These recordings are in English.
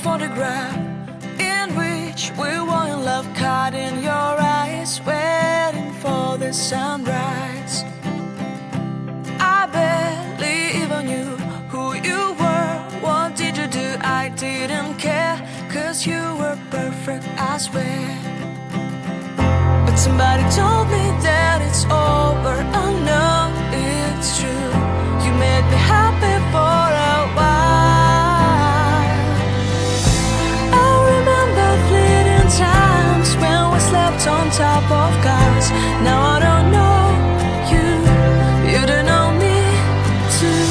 photograph in which we were in love, caught in your eyes, waiting for the sunrise. I barely even knew who you were. What did you do? I didn't care, 'cause you were perfect, I swear. But somebody told me that it's over. I know it's true. You made me happy for a while. I remember fleeting times when we slept on top of cars. Now I don't know you, you don't know me too.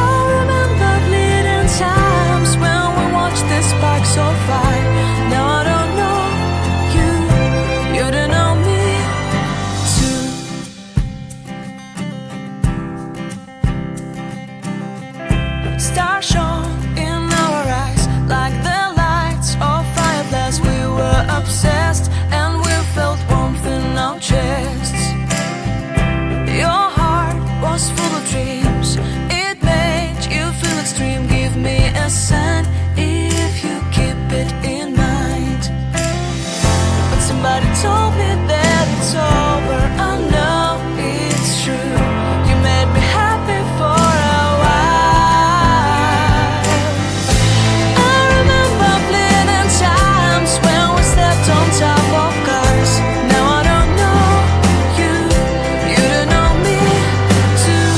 I remember fleeting times when we watched the sparks of fire. Now I don't know you, you don't know me too. Stars shone in our eyes like the lights of fireflies. We were obsessed and we felt warmth in our chests. Your heart was full of dreams. It made you feel extreme. Give me a sign if you keep it in mind. But somebody told me that it's over. I know it's true. You made me happy for a while. I remember fleeting times when we slept on top of cars. Now I don't know you, you don't know me too.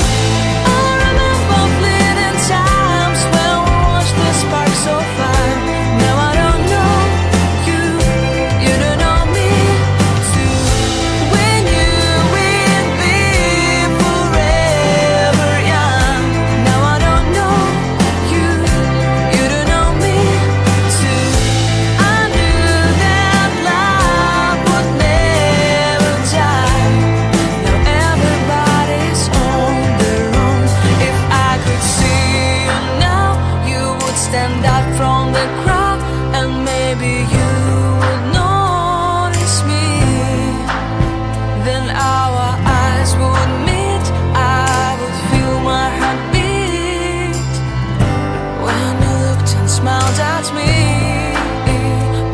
I remember fleeting times when we watched the sparks of fire. Now I don't know you, you don't know me too. We knew we'd be forever young. Now I don't know you, you don't know me too. I knew that love would never die. Now everybody's on their own. If I could see you now, you would stand out from the crowd, and maybe you would notice me. Then our eyes would meet. I would feel my heart beat when you looked and smiled at me.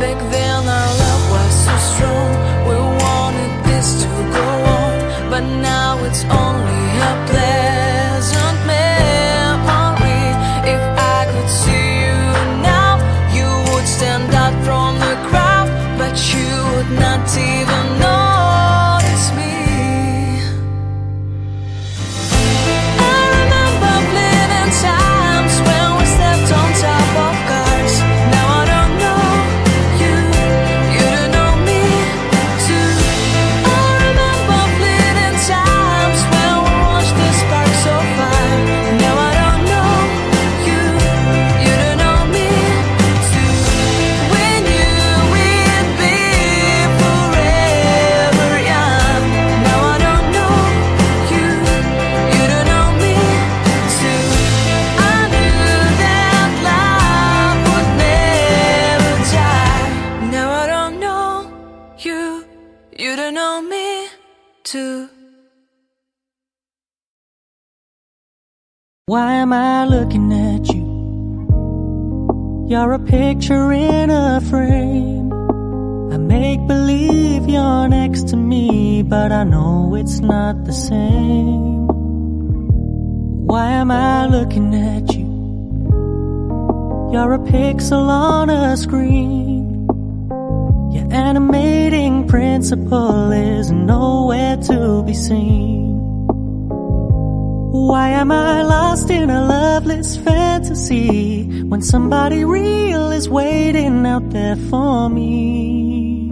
Back then our love was so strong. We wanted this to go on, but now it's only a pleasant memory. If I could see you now, you would stand out from the crowd, but you would not even notice me. I remember fleeting times when we slept on top of cars. Now I don't know you, you don't know me too. I remember fleeting times when we watched the sparks of fire. Now I don't know you, you don't know me too. We knew we'd be forever young. Now I don't know you, you don't know me too. I knew that love would never die. Now I don't know you, you don't know me too. Why am I looking at you? You're a picture in a frame. I make believe you're next to me, but I know it's not the same. Why am I looking at you? You're a pixel on a screen. Your animating principle is nowhere to be seen. Why am I lost in a loveless fantasy when somebody real is waiting out there for me?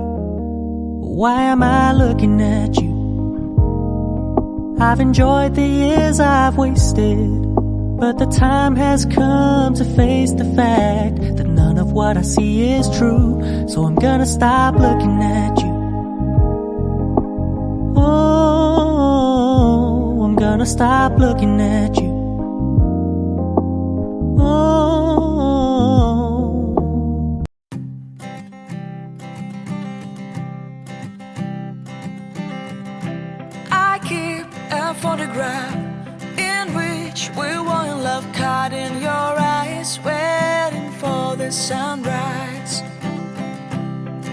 Why am I looking at you? I've enjoyed the years I've wasted, but the time has come to face the fact that none of what I see is true. So I'm gonna stop looking at you. Oh, I'm gonna stop looking at you. Oh. I keep a photograph in which we were in love, caught in your eyes, waiting for the the sunrise.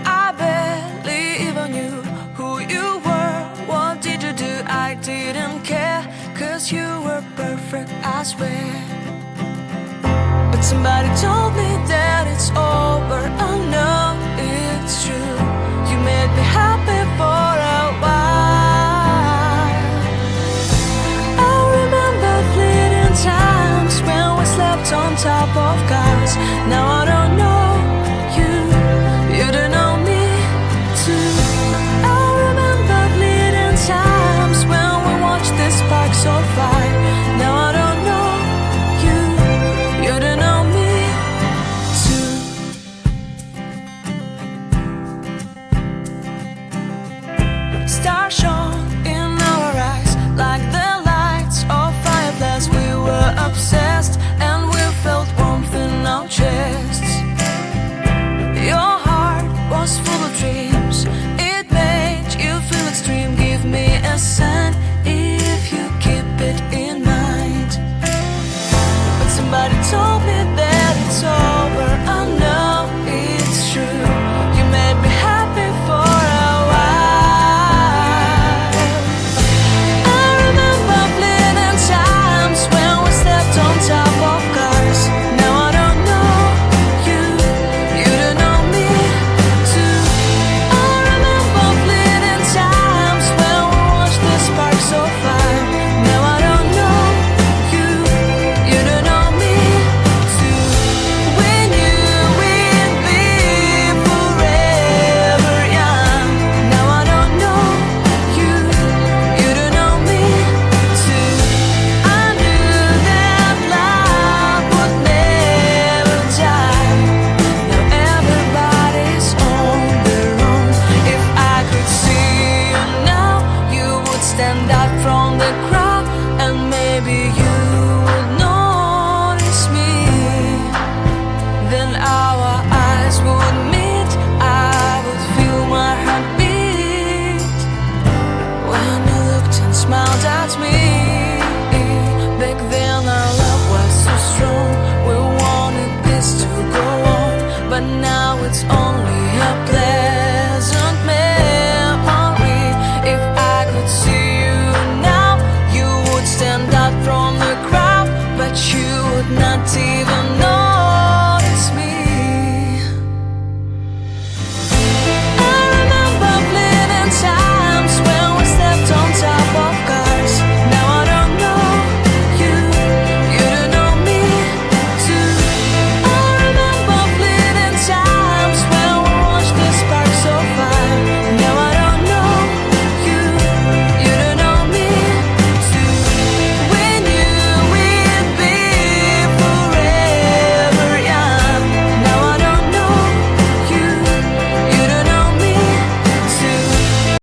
I barely even knew who you were. What did you do? I didn't care, 'cause you were perfect, I swear. But somebody told me that it's over. I know it's true. You made me happy for a while. I remember fleeting times when we slept on top of cars. Now I don't know you, you don't know me too. I remember fleeting times when we watched the sparks so fire. Now I don't know you, you don't know me too. Stars shone in our eyes like the lights of fireplace. We were obsessed and we felt warmth in our chests. Your heart was full of dreams. It made you feel extreme. Give me a sign if you keep it in mind. But somebody told me that it's over. I know it's true. You made me happy for a while. I remember fleeting times when we slept on top of cars. Now I don't know you, you don't know me too. I remember fleeting times when we watched the sparks so fire. Now I don't know you, you don't know me too. We knew we'd be forever young. Now I don't know you, you don't know me too. I knew that love would never die. Now everybody's on their own. If I could see you now, you would stand out from the crowd, and maybe you would notice me. Then our eyes would meet. I would feel my heart beat when you looked and smiled at me.